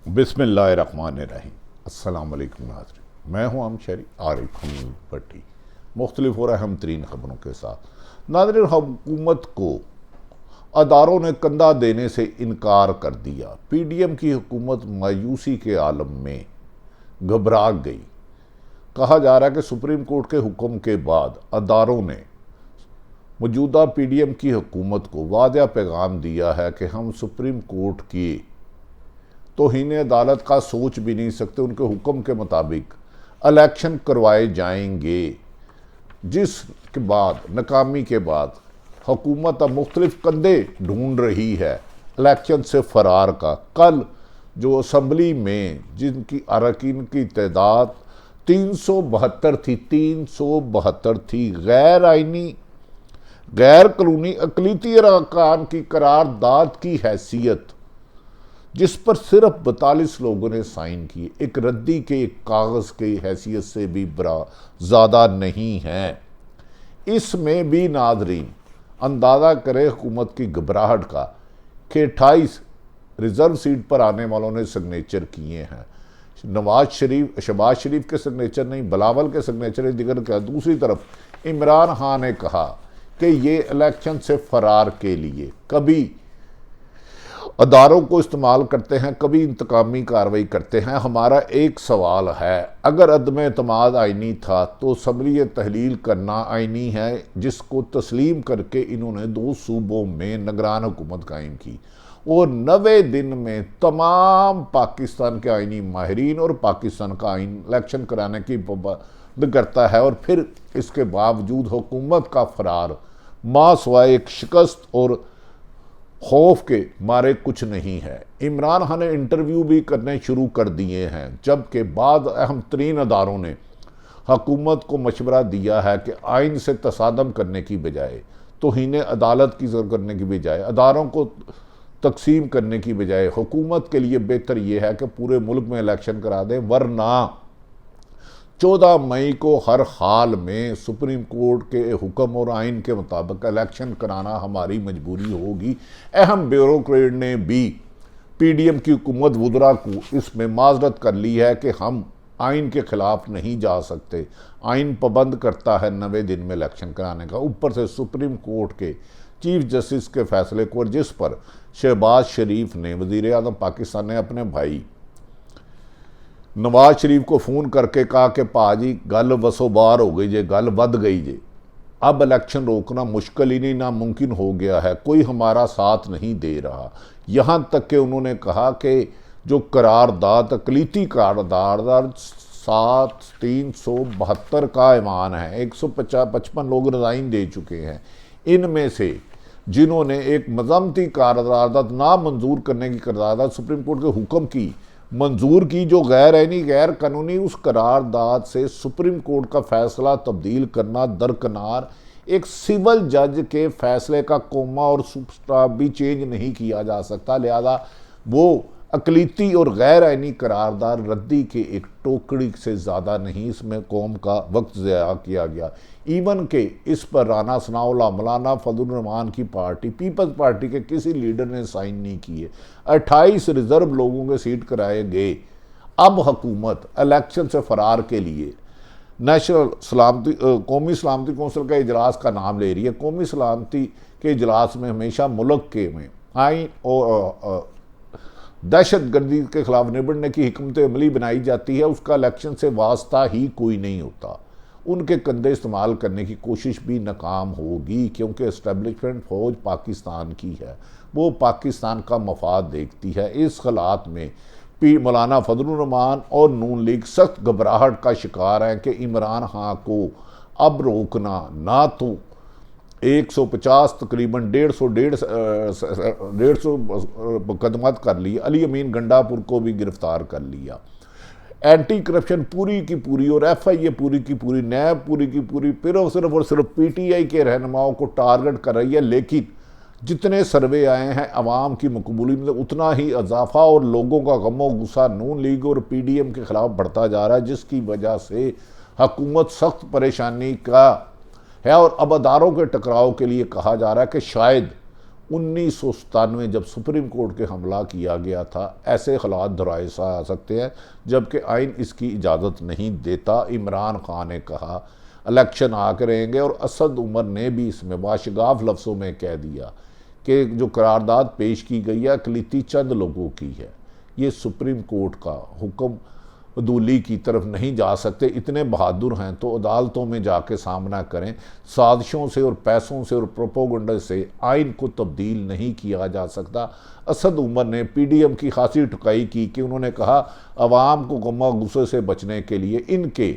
बिस्मिल्लाहिर्रहमानिर्रहीम। अस्सलाम वालेकुम नाज़रीन, मैं हूँ आमशरी आरिफ हमीद भट्टी। मुख्तलिफ और अहम तरीन ख़बरों के साथ नाज़रीन, हुकूमत को अदारों ने कंधा देने से इनकार कर दिया। PDM की हुकूमत मायूसी के आलम में घबरा गई। कहा जा रहा है कि सुप्रीम कोर्ट के हुक्म के बाद अदारों ने मौजूदा PDM की हुकूमत को वाज़ेह पैगाम दिया है कि हम सुप्रीम कोर्ट की तौहीन अदालत का सोच भी नहीं सकते। उनके हुक्म के मुताबिक इलेक्शन करवाए जाएंगे, जिसके बाद नाकामी के बाद हुकूमत अब मुख्तलिफ कंधे ढूंढ रही है इलेक्शन से फरार का। कल जो असम्बली में जिनकी अरकान की तादाद 372 थी, 372 थी, गैर आइनी गैर कानूनी अक़लीती अरकान की करारदाद की हैसियत, जिस पर सिर्फ 42 लोगों ने साइन किए, एक रद्दी के एक कागज़ की हैसियत से भी बड़ा ज़्यादा नहीं है। इसमें भी नाज़रीन अंदाज़ा करे हुकूमत की घबराहट का कि 28 रिज़र्व सीट पर आने वालों ने सिग्नेचर किए हैं। शहबाज शरीफ के सिग्नेचर नहीं, बिलावल के सिग्नेचर दिगर का। दूसरी तरफ इमरान खान ने कहा कि ये इलेक्शन से फरार के लिए कभी अदारों को इस्तेमाल करते हैं, कभी इंतकामी कार्रवाई करते हैं। हमारा एक सवाल है, अगर अदम एतमाद आइनी था तो असम्बली तहलील करना आइनी है, जिसको तस्लीम करके इन्होंने 2 सूबों में निगरान हुकूमत कायम की और 90 दिन में तमाम पाकिस्तान के आइनी माहिरीन और पाकिस्तान का आइन इलेक्शन कराने की पाबंद करता है। और फिर इसके बावजूद हुकूमत का फरार मां सिवाय एक शिकस्त और खौफ के मारे कुछ नहीं है। इमरान खान ने इंटरव्यू भी करने शुरू कर दिए हैं, जबकि बाद अहम तरीन अदारों ने हुकूमत को मशवरा दिया है कि आइन से तसादम करने की बजाय, तौहीन अदालत की करने की बजाय, अदारों को तकसीम करने की बजाय हुकूमत के लिए बेहतर यह है कि पूरे मुल्क में इलेक्शन करा दें, वरना 14 मई को हर हाल में सुप्रीम कोर्ट के हुक्म और आइन के मुताबिक इलेक्शन कराना हमारी मजबूरी होगी। अहम ब्यूरोक्रेट ने भी PDM की हुकूमत वुज़रा को इसमें माजरत कर ली है कि हम आइन के ख़िलाफ़ नहीं जा सकते। आइन पाबंद करता है 90 दिन में इलेक्शन कराने का। ऊपर से सुप्रीम कोर्ट के चीफ जस्टिस के फैसले को, जिस पर शहबाज शरीफ ने, वज़ीर आज़म पाकिस्तान ने, अपने भाई नवाज शरीफ को फ़ोन करके कहा कि पाजी गल वसोबार हो गई जे, गल बद गई जे, अब इलेक्शन रोकना मुश्किल ही नहीं, नामुमकिन हो गया है, कोई हमारा साथ नहीं दे रहा। यहाँ तक कि उन्होंने कहा कि जो करारदाद अक़लीती करारदाद 372 का ऐवान है, 155 लोग रिज़ाइन दे चुके हैं। इनमें से जिन्होंने एक मज़म्मती करारदाद ना मंजूर करने की करारदाद सुप्रीम कोर्ट के हुक्म की मंजूर की, जो गैर आइनी गैर कानूनी, उस करारदाद से सुप्रीम कोर्ट का फैसला तब्दील करना दरकिनार, एक सिविल जज के फैसले का कोमा और सुपस्टाप भी चेंज नहीं किया जा सकता। लिहाजा वो अक़लीती और गैर आइनी करारदाद रद्दी के एक टोकरी से ज़्यादा नहीं, इसमें कौम का वक्त ज़ाया किया गया। इवन के इस पर राना सनाउल्लाह, मौलाना फजलुर रहमान की पार्टी, पीपल्स पार्टी के किसी लीडर ने साइन नहीं किए। 28 रिजर्व लोगों के सीट कराए गए। अब हुकूमत इलेक्शन से फरार के लिए नेशनल सलामती कौमी सलामती कौंसिल के इजलास का नाम ले रही है। कौमी सलामती के इजलास में हमेशा मुल्क के में आइन और दहशत गर्दी के खिलाफ निबड़ने की हिकमत अमली बनाई जाती है, उसका इलेक्शन से वास्ता ही कोई नहीं होता। उनके कंधे इस्तेमाल करने की कोशिश भी नाकाम होगी, क्योंकि इस्टेब्लिशमेंट फौज पाकिस्तान की है, वो पाकिस्तान का मफाद देखती है। इस हालात में मौलाना फजलुर रहमान और नून लीग सख्त घबराहट का शिकार है कि इमरान खान को अब रोकना ना तो 150 तकरीबन 150 मुकदमात कर लिए, अली अमीन गंडापुर को भी गिरफ्तार कर लिया। एंटी करप्शन पूरी की पूरी और FIA पूरी की पूरी, नैब पूरी की पूरी सिर्फ और सिर्फ PTI के रहनुमाओं को टारगेट कर रही है। लेकिन जितने सर्वे आए हैं अवाम की मकबूलियत में उतना ही इजाफा और लोगों का गमो गुस्सा नून लीग और PDM के खिलाफ बढ़ता जा रहा है, जिसकी वजह से हुकूमत सख्त परेशानी का है। और अब अदारों के टकराव के लिए कहा जा रहा है कि शायद 1997 जब सुप्रीम कोर्ट के हमला किया गया था, ऐसे हालात दोहराए आ सकते हैं जबकि आइन इसकी इजाज़त नहीं देता। इमरान खान ने कहा इलेक्शन आके रहेंगे और असद उमर ने भी इसमें वाशगाफ लफ्ज़ों में कह दिया कि जो करारदाद पेश की गई है अकलीती चंद लोगों की है, ये सुप्रीम कोर्ट का हुक्म अदूली की तरफ नहीं जा सकते। इतने बहादुर हैं तो अदालतों में जाके सामना करें। साजिशों से और पैसों से और प्रोपोगंडा से आइन को तब्दील नहीं किया जा सकता। असद उमर ने पीडीएम की खासी ठुकाई की कि उन्होंने कहा अवाम को गम्मा गुस्से से बचने के लिए इनके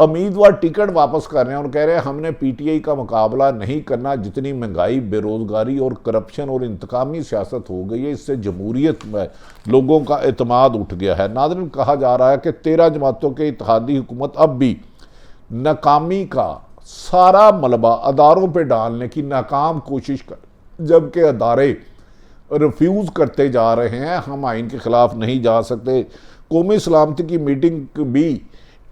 उम्मीदवार टिकट वापस कर रहे हैं और कह रहे हैं हमने पीटीआई का मुकाबला नहीं करना। जितनी महंगाई, बेरोजगारी और करप्शन और इंतकामी सियासत हो गई है, इससे जमहूरियत में लोगों का एतमाद उठ गया है। नाज़रीन, कहा जा रहा है कि 13 जमातों के इत्तेहादी हुकूमत अब भी नाकामी का सारा मलबा अदारों पर डालने की नाकाम कोशिश कर, जबकि अदारे रिफ्यूज़ करते जा रहे हैं। हम आइन के खिलाफ नहीं जा सकते। कौमी सलामती की मीटिंग भी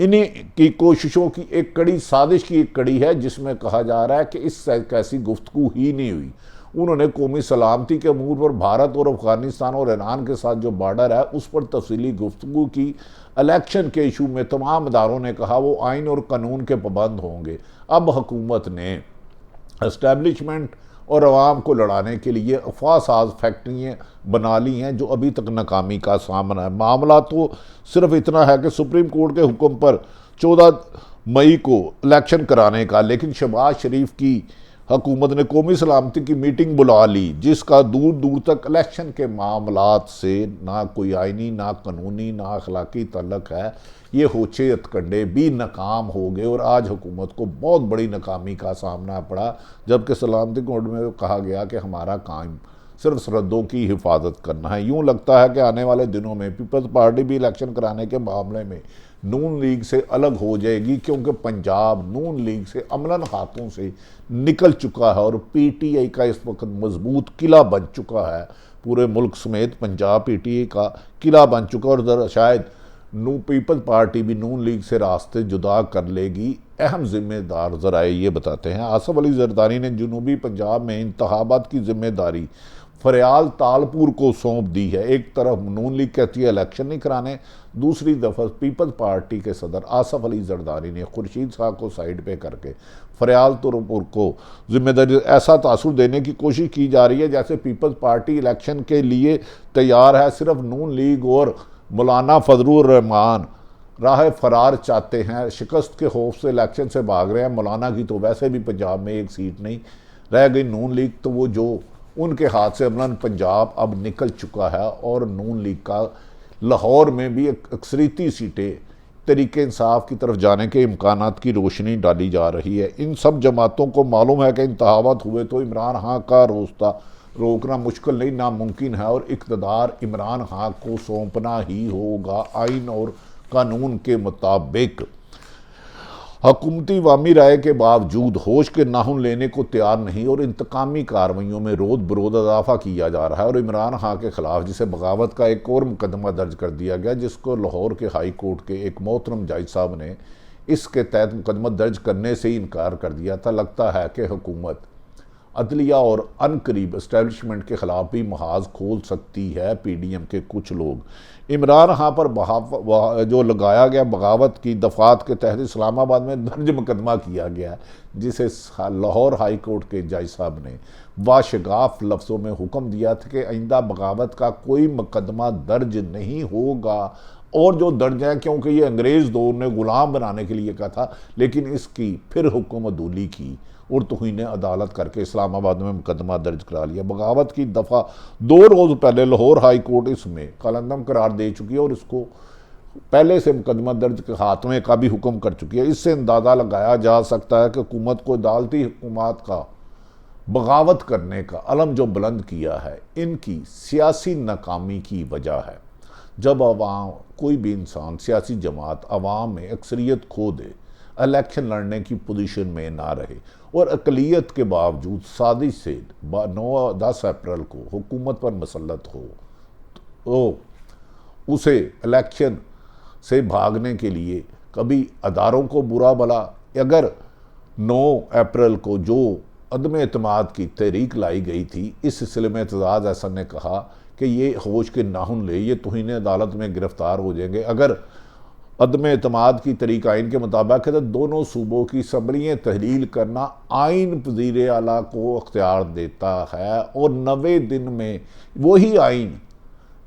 इन्हीं की कोशिशों की एक कड़ी, साजिश की एक कड़ी है, जिसमें कहा जा रहा है कि इससे कैसी गुफ्तगू ही नहीं हुई। उन्होंने कौमी सलामती के अमूर पर भारत और अफगानिस्तान और ईरान के साथ जो बॉर्डर है उस पर तफसीली गुफ्तगू की। इलेक्शन के इशू में तमाम इदारों ने कहा वो आइन और कानून के पाबंद होंगे। अब हुकूमत ने एस्टैब्लिशमेंट और अवाम को लड़ाने के लिए अफवाह फैक्ट्रियाँ बना ली हैं जो अभी तक नाकामी का सामना है। मामला तो सिर्फ इतना है कि सुप्रीम कोर्ट के हुक्म पर 14 मई को इलेक्शन कराने का, लेकिन शहबाज शरीफ की हुकूमत ने कौमी सलामती की मीटिंग बुला ली, जिसका दूर दूर तक इलेक्शन के मामलात से ना कोई आइनी, ना कानूनी, ना अखलाकी तल्लक है। ये होचे हथकंडे भी नाकाम हो गए और आज हुकूमत को बहुत बड़ी नाकामी का सामना पड़ा, जबकि सलामती कोर्ट में कहा गया कि हमारा काम सिर्फ सरहदों की हिफाजत करना है। यूँ लगता है कि आने वाले दिनों में पीपल्स पार्टी भी इलेक्शन कराने के मामले में नून लीग से अलग हो जाएगी, क्योंकि पंजाब नून लीग से अमलन हाथों से निकल चुका है और पीटीआई का इस वक्त मजबूत किला बन चुका है। पूरे मुल्क समेत पंजाब पीटीआई का किला बन चुका है और शायद पीपल्स पार्टी भी नून लीग से रास्ते जुदा कर लेगी। अहम जिम्मेदार जराए ये बताते हैं आसफ अली जरदारी ने जनूबी पंजाब में इंतखाबात की जिम्मेदारी फरियाल तालपुर को सौंप दी है। एक तरफ नून लीग कहती है इलेक्शन नहीं कराने, दूसरी दफा पीपल्स पार्टी के सदर आसफ अली जरदारी ने खुर्शीद साहब को साइड पे करके फरियाल तालपुर को जिम्मेदारी, ऐसा तासुर देने की कोशिश की जा रही है जैसे पीपल्स पार्टी इलेक्शन के लिए तैयार है। सिर्फ नून लीग और मौलाना फजलुर रहमान राह फरार चाहते हैं, शिकस्त के खौफ से इलेक्शन से भाग रहे हैं। मौलाना की तो वैसे भी पंजाब में एक सीट नहीं रह गई। नून लीग तो वो जो उनके हाथ से अमलन पंजाब अब निकल चुका है और नून लीग का लाहौर में भी एक अक्सरीती सीटें तरीके इंसाफ की तरफ जाने के इम्कानात की रोशनी डाली जा रही है। इन सब जमातों को मालूम है कि इंतखाबात हुए तो इमरान खान का रास्ता रोकना मुश्किल नहीं, नामुमकिन है और इक़्तिदार इमरान खान को सौंपना ही होगा आइन और कानून के मुताबिक। हुकूमती वामी राय के बावजूद होश के नाहुन लेने को तैयार नहीं और इंतकामी कार्रवाइयों में रोज बरोज इजाफा किया जा रहा है और इमरान खान के खिलाफ जिसे बगावत का एक और मुकदमा दर्ज कर दिया गया, जिसको लाहौर के हाई कोर्ट के एक मोहतरम जज साहब ने इसके तहत मुकदमा दर्ज करने से ही इनकार कर दिया था। लगता है कि हुकूमत अदलिया और अनकरीब इस्टेब्लिशमेंट के खिलाफ भी महाज खोल सकती है। पीडीएम के कुछ लोग इमरान खान पर जो लगाया गया बगावत की दफात के तहत इस्लामाबाद में दर्ज मुकदमा किया गया, जिसे लाहौर हाई कोर्ट के जज साहब ने वाशगाफ लफ्ज़ों में हुक्म दिया था कि आइंदा बगावत का कोई मुकदमा दर्ज नहीं होगा। और जो दर्ज है, क्योंकि ये अंग्रेज़ दौर ने गुलाम बनाने के लिए कहा था, लेकिन इसकी फिर हुक्म अदूली की और तौहीन अदालत करके इस्लामाबाद में मुकदमा दर्ज करा लिया। बगावत की दफ़ा 2 रोज़ पहले लाहौर हाई कोर्ट इसमें कलंदम करार दे चुकी है और इसको पहले से मुकदमा दर्ज के खात्मे का भी हुक्म कर चुकी है। इससे अंदाज़ा लगाया जा सकता है कि हुकूमत को अदालती हुकूमत का बगावत करने का अलम जो बुलंद किया है, इनकी सियासी नाकामी की वजह है। जब अवाम, कोई भी इंसान, सियासी जमात अवाम में अक्सरियत खो दे, इलेक्शन लड़ने की पोजीशन में ना रहे और अकलियत के बावजूद साजिश से 9-10 अप्रैल को हुकूमत पर मसलत हो, तो उसे इलेक्शन से भागने के लिए कभी अदारों को बुरा भला, अगर 9 अप्रैल को जो अदम एतमाद की तहरीक लाई गई थी, इस सिलसिले में एतजाज़ अहसन ने कहा कि ये होश के नाहुन ले, ये तौहीन अदालत में गिरफ्तार हो जाएंगे। अगर अदम एतमाद की तरीक आइन के मुताबिक है तो दोनों सूबों की असम्बलियाँ तहलील करना आइन वज़ीर आला को अख्तियार देता है, और 90 दिन में वही आइन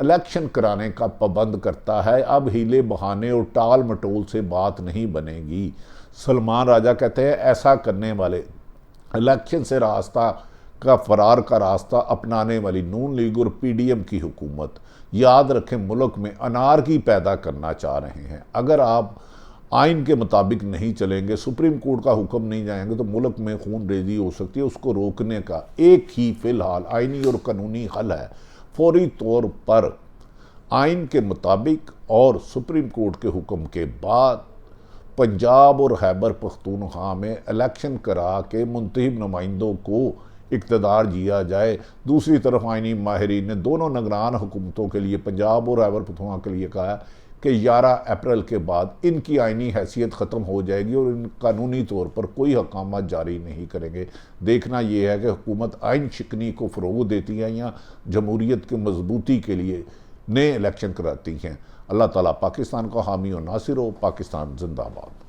इलेक्शन कराने का पाबंद करता है। अब हीले बहाने और टाल मटोल से बात नहीं बनेगी। सलमान राजा कहते हैं ऐसा करने वाले इलेक्शन से रास्ता का फरार का रास्ता अपनाने वाली नून लीग और पीडीएम की हुकूमत, याद रखें, मुल्क में अनारकी पैदा करना चाह रहे हैं। अगर आप आइन के मुताबिक नहीं चलेंगे, सुप्रीम कोर्ट का हुक्म नहीं जाएंगे, तो मुल्क में खून रेजी हो सकती है। उसको रोकने का एक ही फ़िलहाल आइनी और कानूनी हल है, फौरी तौर पर आइन के मुताबिक और सुप्रीम कोर्ट के हुक्म के बाद पंजाब और खैबर पख्तूनख्वा में इलेक्शन करा के मुंतखब नुमाइंदों को इक़्तिदार दिया जाए। दूसरी तरफ आइनी माहिरीन ने दोनों निगरान हुकूमतों के लिए, पंजाब और खैबर पख्तूनख्वा के लिए कहा कि 11 अप्रैल के बाद इनकी आइनी हैसियत ख़त्म हो जाएगी और इन कानूनी तौर पर कोई हकामत जारी नहीं करेंगे। देखना यह है कि हुकूमत आइन शिकनी को फ़रोग़ देती है या जमहूरियत की मजबूती के लिए नए इलेक्शन कराती हैं। अल्लाह ताला पाकिस्तान का हामी और नासिर हो। पाकिस्तान जिंदाबाद।